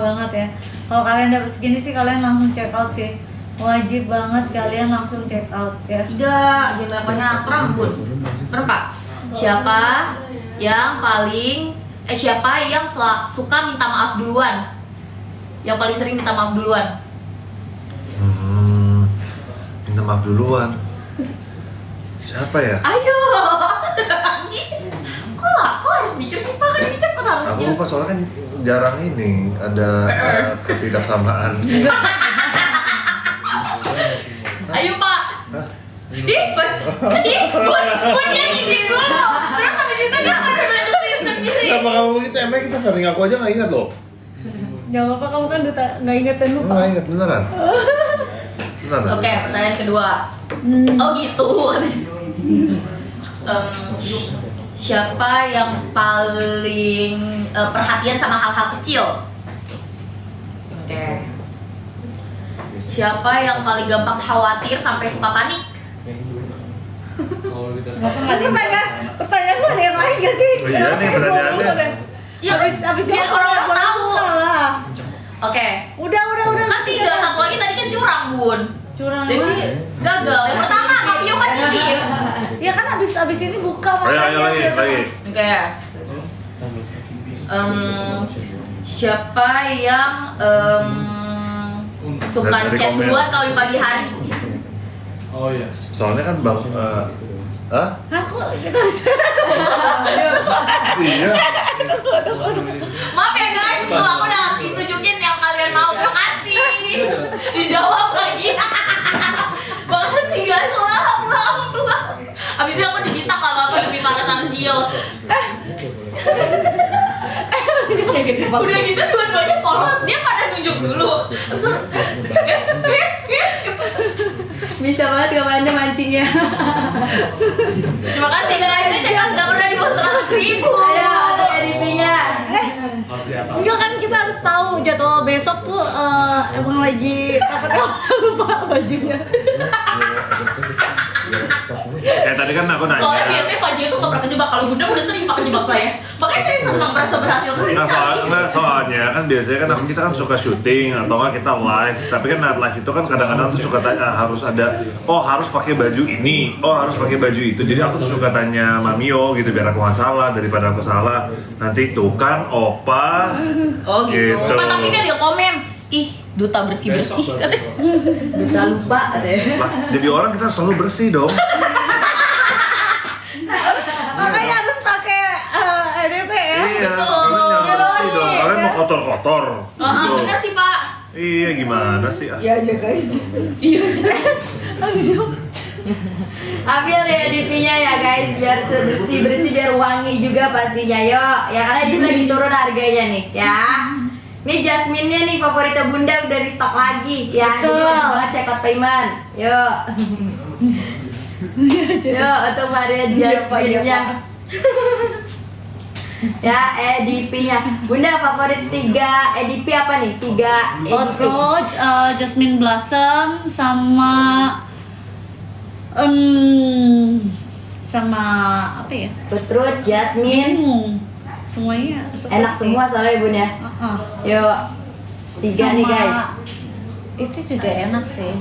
banget ya. Kalau kalian dapat segini sih kalian langsung check out sih. Wajib banget kalian langsung check out ya. 3, jangan banyak rambut. Berempat. Siapa yang suka minta maaf duluan? Yang paling sering minta maaf duluan? Minta maaf duluan. Siapa ya? Ayo. Kok harus mikir sih Pak? Kan ini cepet harusnya. Aku lupa soalnya kan jarang ini ada ketidaksamaan. Ayo Pak. Bun dia ngintip dulu. Terus habis itu dia harus berpikir sendiri. Kenapa kamu gitu? Emang kita sering, aku aja nggak ingat loh. Jangan apa kamu kan nggak inget dan lupa. Nggak ingat beneran. Beneran. Oke, pertanyaan kedua. Oh gitu. Siapa yang paling perhatian sama hal-hal kecil? Oke. Siapa yang paling gampang khawatir sampai suka panik? Pertanyaan lu ada yang lain gak sih? Oh iya nih pertanyaannya. Ya, Abis biar orang-orang tahu. Salah. Oke. Udah. Kan 3, satu lagi tadi kan curang, Bun. Curang. Jadi gagal. Yang pertama, Fabio kan ngintip. Ya kan abis ini buka Ayo lagi. Oke. Siapa yang suka Dari chat komen. duluan kalau di pagi hari? Oh iya. Soalnya kan bang, Aku kita bisa. iya. Maaf ya guys, tuh aku udah tunjukin yang kalian mau. Terima kasih. Dijawab lagi. Makasih guys, lap. Abis itu aku digitak apa demi para sang Gios. Udah gitu dua-duanya polos, dia pada nunjuk dulu. Abis itu, Bisa banget kamu mancingnya. terima kasih guys, saya cek out gak pernah di bawah 100.000. Ayo, ada editnya. Harus kan kita harus tahu jadwal besok tuh emang lagi takutnya lupa bajunya. Tadi kan aku nanya. Soalnya biasanya Pak Jio tuh gak pernah kejebak, kalau Bunda udah sering Pak kejebak saya. Makanya saya senang merasa berhasil tuh. Soalnya kan biasanya kan kita kan suka syuting atau nggak kita live, tapi kan live itu kan kadang-kadang tuh suka tanya, harus ada harus pakai baju ini, harus pakai baju itu. Jadi aku tuh suka tanya Mamio gitu biar aku nggak salah, daripada aku salah nanti tuh kan opa. Oh gitu. Gitu. Pak, tapi dia komen, ih duta bersih-bersih katanya. Duta lupa deh. Lah, jadi orang kita selalu bersih dong. Makanya harus pakai EDP ya. Iya, Betul. kalian jangan bersih dong. Iya. Kalian mau kotor-kotor. Gitu. Bener sih Pak. Iya, gimana sih? Iya aja guys. Iya aja. Ambil ya DP-nya ya guys, biar bersih biar wangi juga pastinya. Yuk, ya karena dia lagi turun harganya nih, ya. Ini jasminnya nih favoritnya Bunda udah di stok lagi, ya. Jadi wajib banget check out payment. Yuk. Yuk, untuk varian jasminnya. Ya, EDP-nya. Bunda favorit 3 EDP apa nih? 3 EDP. Hot Rose, Jasmine Blossom, sama apa ya? Betrut, jasmine. Semuanya suka Enak sih. semua soalnya Bun ya. Yuk. 3 nih guys. Itu juga enak sih.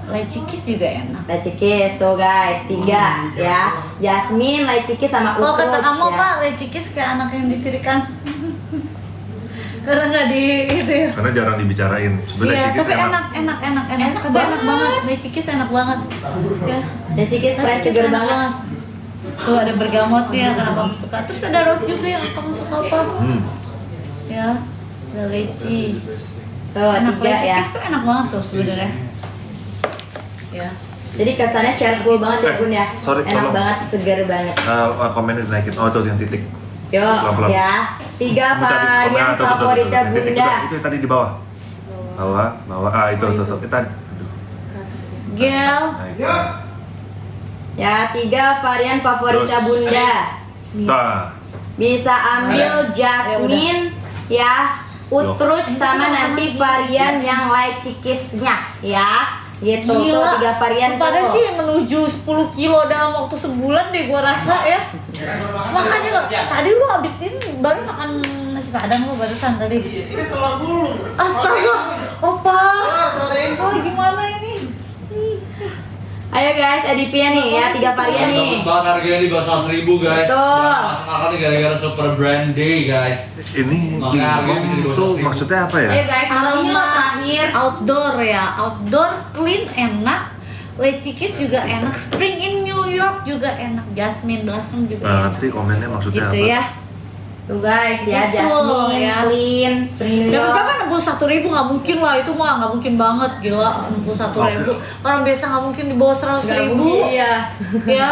Lychee Kiss juga enak. Lychee Kiss tuh guys, 3 ya. Jasmine, Lychee Kiss sama Kalau Utruch kata kamu ya. Pak, Lychee Kiss kayak anak yang ditirikan. Karena nggak di itu ya. Karena jarang dibicarain. Sebenarnya Iya, Cikis tapi enak banget. Lychee Kiss enak banget. Ya. Lychee Kiss fresh segar banget. Tuh ada bergamot ya, kenapa kamu suka. Terus ada rose juga yang kamu suka apa? Ya, ada lychee. Tuh, Enak, 3 Lychee ya. Kiss tuh enak banget tuh sebenarnya. Ya. Jadi kesannya cheerful banget ya Bun ya. Sorry, Enak tolong. banget, segar banget. Komennya dinaikin. Oh, tuh yang titik. Yuk Pelan-pelan. ya. 3 varian Komen, favoritnya titik Bunda. itu tadi di bawah. Bawah. Itu. Kita. Gel. Naik. Ya, 3 varian favoritnya Terus. Bunda. Tah. Bisa ambil jasmine ya, Utruch sama nanti varian yang Lychee Kiss-nya ya. Gitu tuh 3 varian Pada tuh. sih menuju 10 kilo dalam waktu sebulan deh gua rasa ya. Makanya tadi lu habisin baru makan nasi habis padang lu barusan tadi. Ini telur gulung. Astaga, opa. Oh, gimana ini? Ayo guys, EDP-nya nih ya, 3 varian nih. Bagus banget harganya di bawah 100.000 guys. Betul. Dan masuk akal nih gara-gara Super Brand Day guys. Ini Makanya harganya bisa di bawah itu 100.000. maksudnya apa ya? Ayo guys, kalau ini lo terakhir. Outdoor ya, outdoor clean enak. Lecikis juga enak, Spring in New York juga enak, Jasmine Blossom juga Nah, enak. nanti komennya maksudnya Gitu apa? ya. Tuh guys ya, Betul, Jasmine, ya. Clean, Spring New Dan York. berapa 61.000 nggak mungkin lah, itu mah nggak mungkin banget, gila 61.000. Orang biasa nggak mungkin di bawah 100.000. Iya. Ya,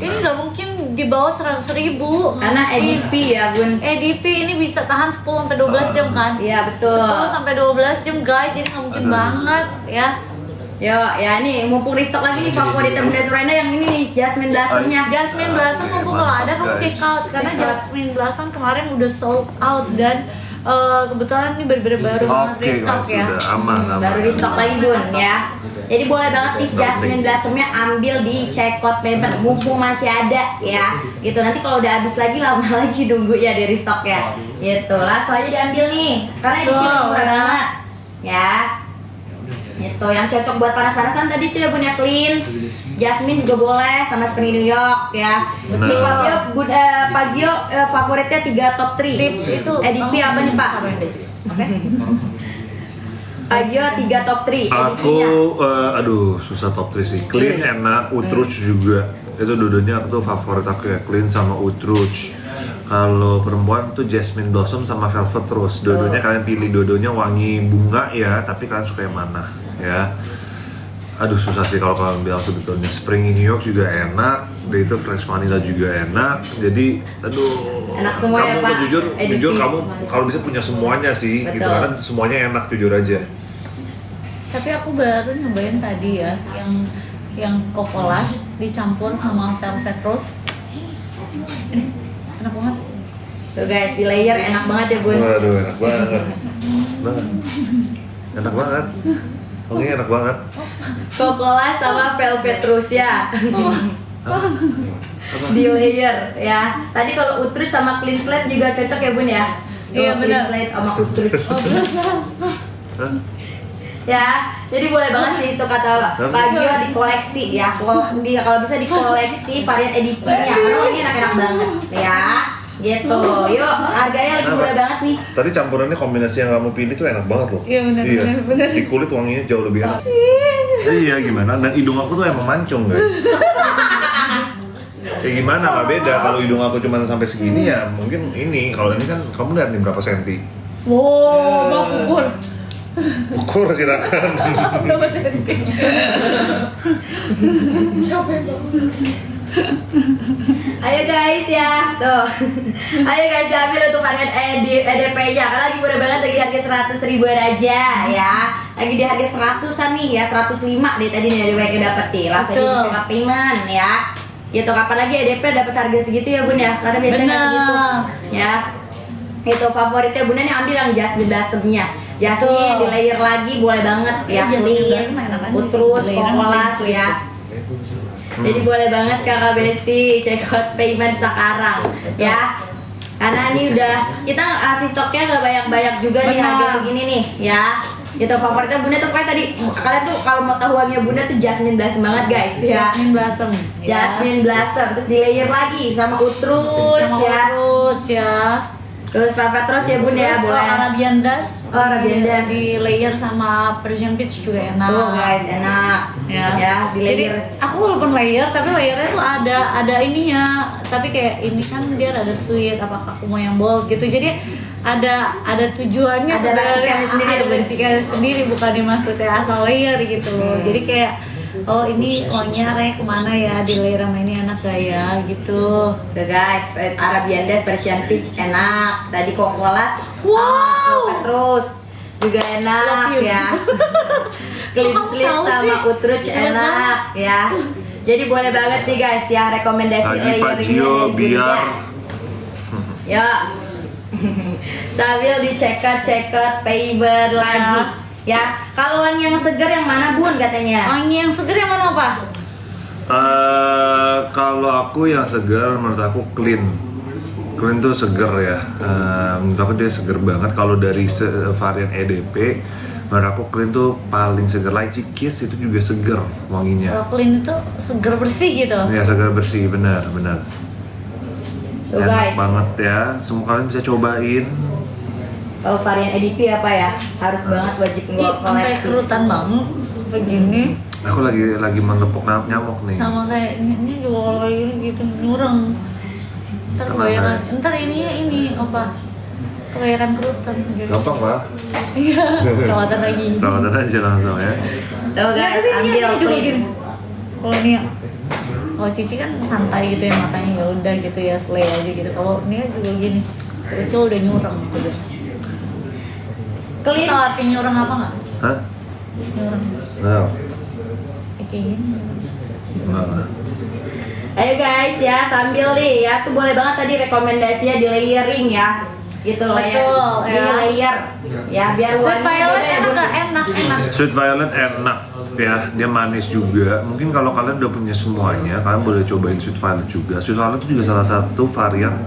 ini nggak mungkin di bawah 100.000. Karena EDP ya bun. EDP ini bisa tahan 10 sampai 12 jam kan? Iya betul. 10 sampai 12 jam guys, ini nggak mungkin banget ya. Yo, ya nih mumpung restock lagi nih favorit Bunda Surenda yang ini nih, Jasmine Blossom-nya. Jasmine Blossom mumpung kalau ada kamu Guys. check out karena Jasmine Blossom kemarin udah sold out dan kebetulan ini bener-bener baru banget Oke, restock guys, ya. sudah aman, aman. Baru restock lagi bun ya. Jadi boleh banget nih Jasmine Blossom-nya ambil di checkout member mumpung masih ada ya. Gitu nanti kalau udah habis lagi lama lagi nunggu ya di restock ya. Gitu langsung aja diambil nih karena ini Tuh, murah ya. banget ya. Gitu yang cocok buat panas-panasan tadi tuh ya bun ya, Clean, Jasmine juga boleh sama Spring New York ya. Benar. Nih Pagio, Pagio favoritnya 3 top 3 Tips itu EDP apa nih Pak? Oke. Pagio 3 top 3 Aku, aduh susah top 3 sih. Clean enak, Utruch juga. Itu dua-duanya aku tuh favorit aku ya, Clean sama Utruch. Kalau perempuan tuh Jasmine Blossom sama Velvet Rose. Dua-duanya kalian pilih, dua-duanya wangi bunga ya, tapi kalian suka yang mana ya? Aduh susah sih kalau kalian bilang sebetulnya. Spring in New York juga enak, dan itu Fresh Vanilla juga enak. Jadi, aduh. Enak semua ya, kamu Pak. jujur, EDP. jujur kamu kalau bisa punya semuanya sih, gitu Betul. karena semuanya enak jujur aja. Tapi aku baru nyobain tadi ya, yang Cocolas dicampur sama Velvet Rose. Ini enak banget. Tuh guys, di layer enak banget ya bun. Waduh, enak banget. Banget. Enak banget. Oke, enak banget. Cocola sama Velvet Rose ya. Di layer ya. Tadi kalau Utruch sama Clean Slate juga cocok ya bun ya. Iya, Clean benar. Slate sama Utruch. Oh, berasa. Hah? Ya, jadi boleh banget sih itu kata Pagio dikoleksi ya. Kalau bisa dikoleksi varian EDP-nya karena ini enak-enak banget ya. Gitu. Yuk, harganya lagi murah banget nih. Tadi campurannya kombinasi yang kamu pilih tuh enak banget loh. Iya, benar, benar. Di kulit wanginya jauh lebih enak. Iya gimana? Dan hidung aku tuh emang mancung guys. Ya gimana nggak beda kalau hidung aku cuma sampai segini ya mungkin ini. Kalau ini kan kamu lihat nih berapa senti? Wow, bang ukur. Ukur silakan. Berapa senti? Ayo guys ya, tuh. Ayo guys ambil untuk varian EDP-nya. Karena lagi murah banget, lagi harga 100.000-an aja ya. Lagi di harga 100-an nih ya, 105 deh tadi nih EDP yang dapet nih. Langsung aja Betul. di check payment ya. Gitu kapan lagi EDP dapat harga segitu ya bun ya? Karena biasanya nggak Benar. segitu ya. Itu favoritnya bunda nih ambil yang Jasmine Blossom-nya. Jasmine Betul. di layer lagi boleh banget ya. Jasmine Clean, Blossom enak aja. Utruch, Layeran Cocolas clean ya. Jadi boleh banget kakak Besti check out payment sekarang ya. Karena ini udah kita kasih stoknya gak banyak-banyak juga nih Benar. harga segini nih ya. Itu favoritnya bunda tuh kayak tadi kalian tuh kalau mau tahu wanginya bunda tuh Jasmine Blossom banget guys ya. Jasmine Blossom. Jasmine Blossom terus di layer lagi sama Utruch Sama ya. Utruch ya. Terus Velvet Rose ya bun ya Terus boleh. Arabian Dust. Oh, Arabian Dust. Di layer sama Persian Peach juga enak. Tuh guys enak ya di Jadi layer. aku walaupun layer tapi layernya tuh ada ininya. Tapi kayak ini kan dia ada sweet, apakah aku mau yang bold gitu. Jadi ada tujuannya Ada racikannya sendiri, ada bener. racikannya sendiri bukan dimaksudnya asal layer gitu. Jadi kayak oh ini wanginya kayak kemana ya di layer sama ini enak gak ya gitu. Tuh guys, Arabian Dust, Persian Peach enak. Tadi Cocolas, Wow. terus juga enak Love you. ya. Clean Kok kamu Slate tahu sama sih? Utruch Enak enak ya. Jadi boleh banget nih guys ya rekomendasi Lagi layer Pak ini Gio dari biar Bunda. Ya. Sambil di check out payment lagi. Ya, kalau wangi yang segar yang mana bun katanya? Wangi yang seger yang mana Pak? Kalau aku yang segar menurut aku clean. Clean tuh seger ya. Menurut aku dia seger banget. Kalau dari varian EDP, menurut aku Clean tuh paling seger. Lychee Kiss itu juga seger wanginya. Kalau clean itu seger bersih gitu. Ya seger bersih, benar. Tuh, Enak guys. banget ya. Semua kalian bisa cobain. Kalau varian EDP apa ya? Harus banget wajib Ih, gua sampai koleksi. kerutan banget begini. Aku lagi menepuk nyamuk nih. Sama kayak ini juga kalau kayak gini gitu nyureng. Ntar Tenang, kebanyakan, guys. ntar ini apa? Kebanyakan kerutan gitu. Gampang lah. Iya, perawatan lagi. Perawatan aja langsung ya. Tuh guys, Tapi ambil Nia juga clean. gini. Kalau Nia, kalau Cici kan santai gitu ya matanya, ya udah gitu ya, slay aja gitu. Kalau Nia juga gini, kecil udah nyureng gitu. Clean. Tahu arti nyureng apa nggak? Hah? Nyureng, Nah, ya, kayak gini. enggak lah. Ayo guys ya, sambil nih ya, tuh boleh banget tadi rekomendasinya di layering ya. Gitu Betul, di ya. layer. Ya biar Sweet wangi violet juga ya, enak Bun. nggak? Enak. Sweet Violet enak ya, dia manis juga. Mungkin kalau kalian udah punya semuanya, kalian boleh cobain Sweet Violet juga. Sweet Violet itu juga salah satu varian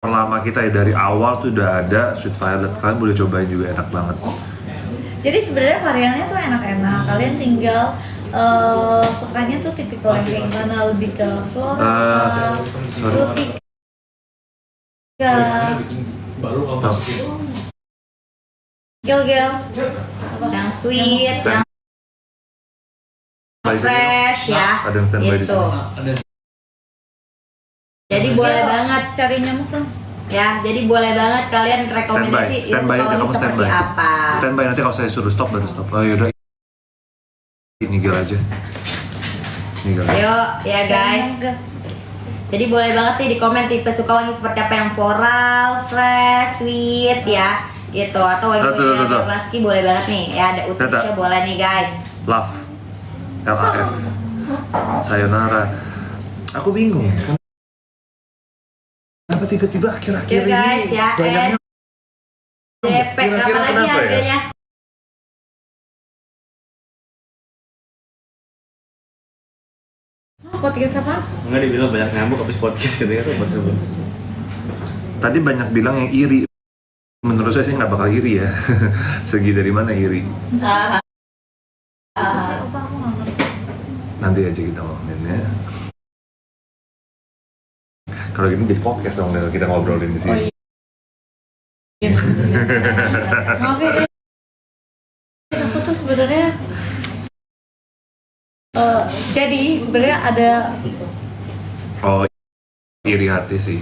terlama kita ya, dari awal tuh udah ada Sweet Violet. Kalian boleh cobain juga, enak banget. Jadi sebenarnya variannya tuh enak-enak. Kalian tinggal sukanya tuh tipikal yang kayak gimana, lebih ke floral, fruity, Baru kamu masukin. gel-gel. Yang sweet, Stand yang fresh ya. Ada yang standby di Gitu. sini. Ada Jadi boleh Gel, banget cari nyamuk dong. ya. Jadi boleh banget kalian rekomendasi Standby aja, kamu seperti standby. apa. Standby, nanti kalau saya suruh stop baru stop. Oh yaudah, ini gel aja. Ini gel. Ayo ya guys. Gel. Jadi boleh banget nih di komen tipe suka wangi seperti apa, yang floral, fresh, sweet ya gitu, atau wangi Tuh. yang maski boleh banget nih ya, ada utuhnya Tata. boleh nih guys. Love, LAF, Sayonara. Aku bingung ya. Kenapa tiba-tiba akhir-akhir Yuk guys ini ya, banyaknya DP Kira-kira berapa lagi kenapa ya? harganya? Podcast apa? Enggak, dibilang banyak nyamuk habis podcast gitu ya. Tadi banyak bilang yang iri. Menurut saya sih nggak bakal iri ya. Segi dari mana iri? Apa aku nggak ngerti. Nanti aja kita ngomongin ya. Kalau gini jadi podcast dong, kita ngobrolin di sini. Iya. Maaf ya guys. Aku tuh sebenarnya jadi sebenarnya ada Oh, iri hati sih.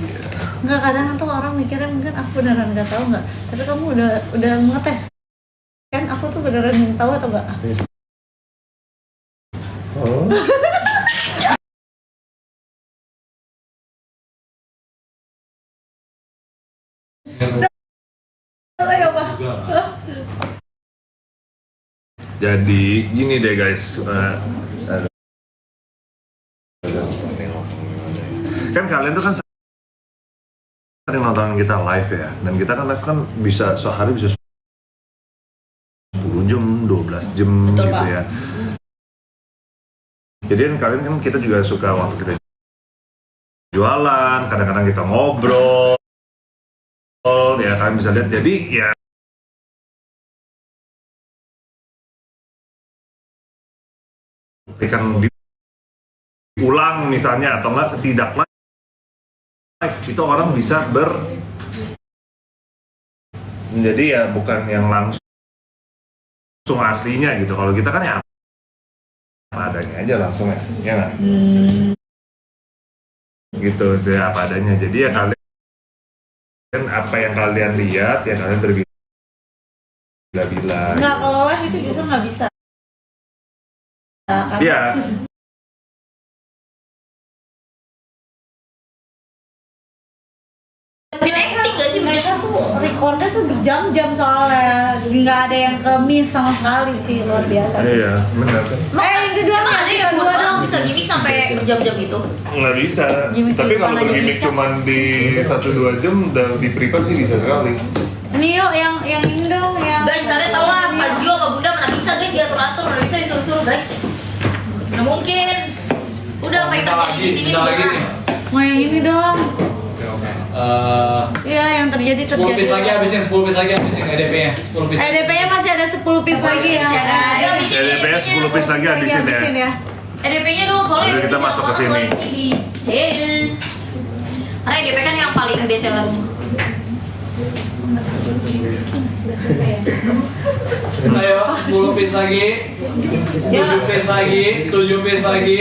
nggak, kadang tuh orang mikirnya mungkin aku beneran nggak tahu nggak, tapi kamu udah ngetes kan aku tuh beneran tahu atau nggak? Oh. Salah ya Pak? Jadi gini deh guys. Kan kalian tuh kan sering nonton kita live ya, dan kita kan live kan bisa sehari bisa 10 jam, 12 jam Betul, gitu Pak. ya. Jadi kan kalian kan kita juga suka waktu kita jualan, kadang-kadang kita ngobrol, ya kalian bisa lihat. Jadi ya berikan diulang misalnya, atau enggak tidak live, itu orang bisa jadi ya bukan yang langsung aslinya gitu. Kalau kita kan ya apa adanya aja langsung ya nggak? Gitu ya, apa adanya. Jadi ya kalian apa yang kalian lihat ya kalian berbila-bila. Nggak, kalau live itu justru nggak bisa. Karena Iya. Bikin acting gak sih mereka tuh recordnya tuh berjam-jam soalnya, nggak ada yang ke miss sama sekali sih, luar biasa sih. Iya, benar. Yang kedua Emang ada yang kedua buat dong. orang bisa gimmick sampai berjam-jam gitu? Nggak bisa. Gimmick Tapi kehidupan kalau aja gimmick bisa. cuman di 1-2 jam dan di prepare sih bisa sekali. Ini yuk yang ini dong yang. Guys, kalian tau lah, Pak Gio sama Bunda mana bisa guys diatur-atur, mana bisa disuruh-suruh guys. Mana mungkin. Udah pakai Minta kerja lagi, di sini minta lagi udah. nih. Mau yang ini dong. Iya, yang terjadi 10 piece lagi habisin, 10 piece lagi habisin EDP-nya. 10 piece. EDP-nya masih ada 10 piece lagi ya. ya, guys. EDP-nya 10 piece lagi habisin ya. EDP-nya dulu soalnya Lalu kita EDP-nya masuk ke banget sini. lagi di sale. Karena EDP kan yang paling best seller. Ayo, 10 piece lagi. 7 piece lagi, 7 piece lagi.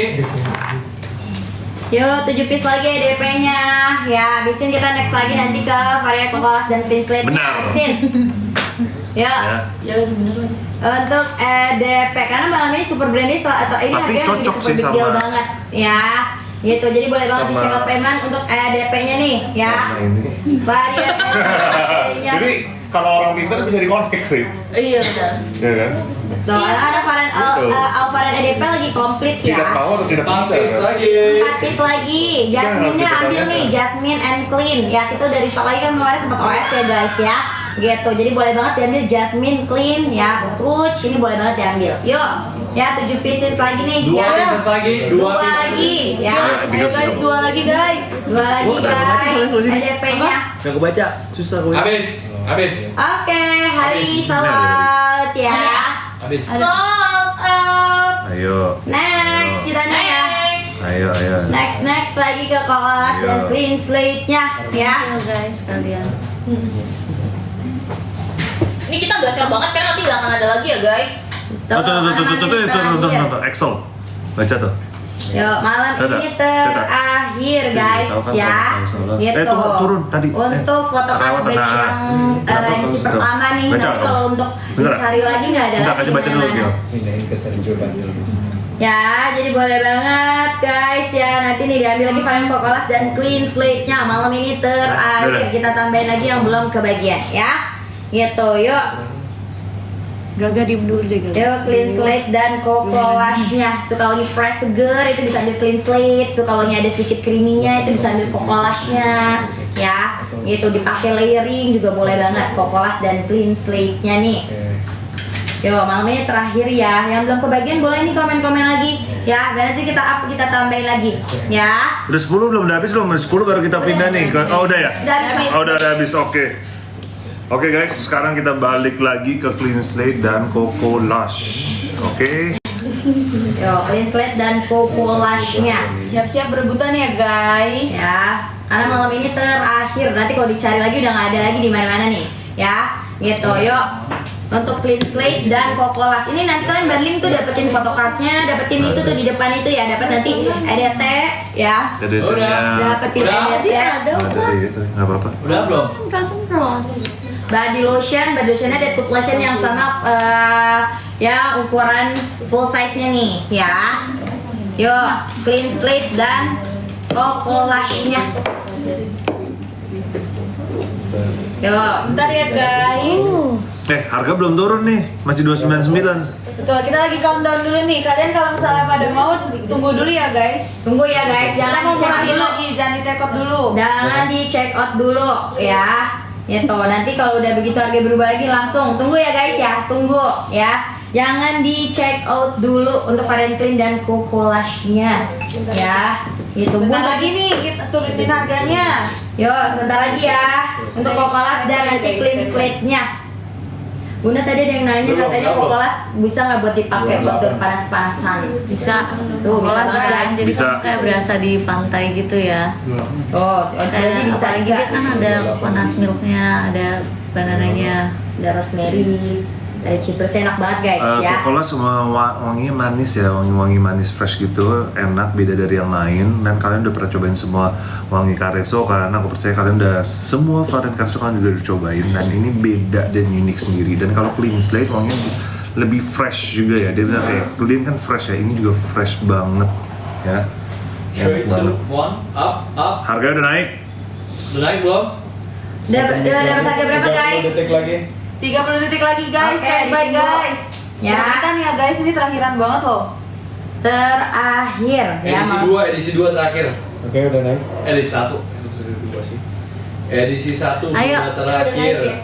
Yuk, 7 piece lagi EDP-nya. Ya, habisin kita next lagi nanti ke varian Cocolas dan Clean Slate. Benar. Habisin. Yuk. Ya. Ya lagi bener lagi. Untuk EDP karena malam ini super brandy atau ini Tapi harganya lagi cocok super sih big deal sama- banget ya. Gitu. Jadi boleh banget di Sama- check out payment untuk EDP-nya nih ya. Nah, ini. Varian. Jadi kalau orang pintar bisa di-connect sih. Iya benar. Ya kan? Tuh, ada varian varian EDP lagi komplit Tidak ya. tahu atau tidak 4 bisa. piece kan? lagi. 4 piece lagi, Jasmine-nya Nah, ambil nih, Jasmine and Clean ya. Itu dari stok lagi kan kemarin sempat OS ya guys ya. Gitu, jadi boleh banget diambil Jasmine Clean ya. Rouge ini boleh banget diambil. Yuk, ya 7 pieces lagi nih 2 ya. pieces lagi, 2 Dua pieces lagi ya. Ayo guys, 2 lagi guys. Dua lagi guys. EDP-nya. Gak kebaca, susah gue. Habis, habis, Oke, hari salat ya. habis. Sold out. Ayo. Next kita nih ya. Next. Ayo. Next lagi ke Cocolas dan Ayo. Clean Slate-nya ya. Ayo guys, kalian. Ini kita gacor banget karena nanti gak akan ada lagi ya guys. Tuh. Excel. Baca tuh. Yuk, malam Dadah. ini terakhir guys Tahu kan, ya. tahu. Gitu. Turun tadi. Untuk foto Rawat, batch nah. yang edisi Tuh. pertama nih. Baca, Nanti kalau untuk Bentar. dicari lagi nggak ada Bentar, lagi kasih baca dulu, mana-mana. Gil. Pindahin ke Sergio Bandel. Ya, jadi boleh banget guys ya. Nanti nih diambil lagi varian Cocolas dan Clean Slate-nya. Malam ini terakhir Dadah. kita tambahin lagi yang belum kebagian ya. Gitu, yuk. Gaga diem dulu deh Gaga. Yuk, Clean Slate dan Cocolas-nya. Suka wangi fresh seger itu bisa ambil Clean Slate. Suka wangi ada sedikit creamy-nya itu bisa ambil Cocolas-nya. Ya, gitu dipakai layering juga boleh banget Cocolas dan Clean Slate-nya nih. Yo, malam ini terakhir ya. Yang belum kebagian boleh nih komen-komen lagi ya. Dan nanti kita up, kita tambahin lagi ya. Udah 10 belum? Udah habis belum? 10 baru kita pindah nih. Oh udah ya? Udah habis. Oh udah habis, oke. Oke guys, sekarang kita balik lagi ke Clean Slate dan Cocolas. Oke. Yo, Clean Slate dan Cocolas-nya. Siap-siap berebutan ya guys. Ya, karena malam ini terakhir. Nanti kalau dicari lagi udah nggak ada lagi di mana-mana nih ya. Gitu, yuk. Untuk Clean Slate dan Cocolas ini nanti kalian bundling tuh dapetin photocardnya, dapetin itu tuh di depan itu ya, dapat nanti EDT ya, dapetin Udah. EDT, Ada Ada gitu, nggak apa-apa. Udah belum? semprot. body lotionnya ada tube lotion yang sama ya ukuran full size nya nih ya. Yuk, Clean Slate dan Cocolas-nya. Yuk, Bentar ya guys. Harga belum turun nih, masih 299. Betul, kita lagi countdown dulu nih. Kalian kalau misalnya pada mau tunggu dulu ya guys. tunggu ya guys, Kita jangan mau di check out ngurangin dulu. lagi, jangan di check out dulu. Jangan di check out dulu ya. Gitu, nanti kalau udah begitu harga berubah lagi langsung tunggu ya guys ya, tunggu ya. Jangan di check out dulu untuk varian Clean dan Cocolas-nya ya. Itu Bentar lagi nih kita turunin harganya. Yuk, sebentar lagi ya untuk Cocolas dan nanti Clean Slate-nya. Bunda tadi ada yang nanya Belum, katanya belum. Cocolas bisa nggak buat dipakai buat tur panas-panasan? Bisa. Tuh, bisa Cocolas banget, kan, guys. jadi Bisa. kan kayak berasa di pantai gitu ya. Oh, jadi bisa apalagi juga. dia kan ada coconut milknya, ada banananya. Ada rosemary, ada citrusnya enak banget guys ya. Cocolas cuma wanginya manis ya, wangi-wangi manis fresh gitu, enak, beda dari yang lain. Dan kalian udah pernah cobain semua wangi Careso, karena aku percaya kalian udah semua varian Careso kalian juga udah cobain. Dan ini beda dan unik sendiri. Dan kalau Clean Slate wanginya lebih fresh juga ya. Dia bilang kayak Clean kan fresh ya, ini juga fresh banget ya. Enak 3, banget. 2, 1, up. Harganya udah naik. Udah naik belum? Udah dapat harga berapa guys? 30 detik lagi. 30 detik lagi guys, Oke, standby ditunggu. guys. Ya. Kan ya guys, ini terakhiran banget loh. Terakhir ya. Edisi 2 terakhir. Oke, udah naik. Edisi 1. Edisi 1 Ayo, sudah terakhir. udah naik ya?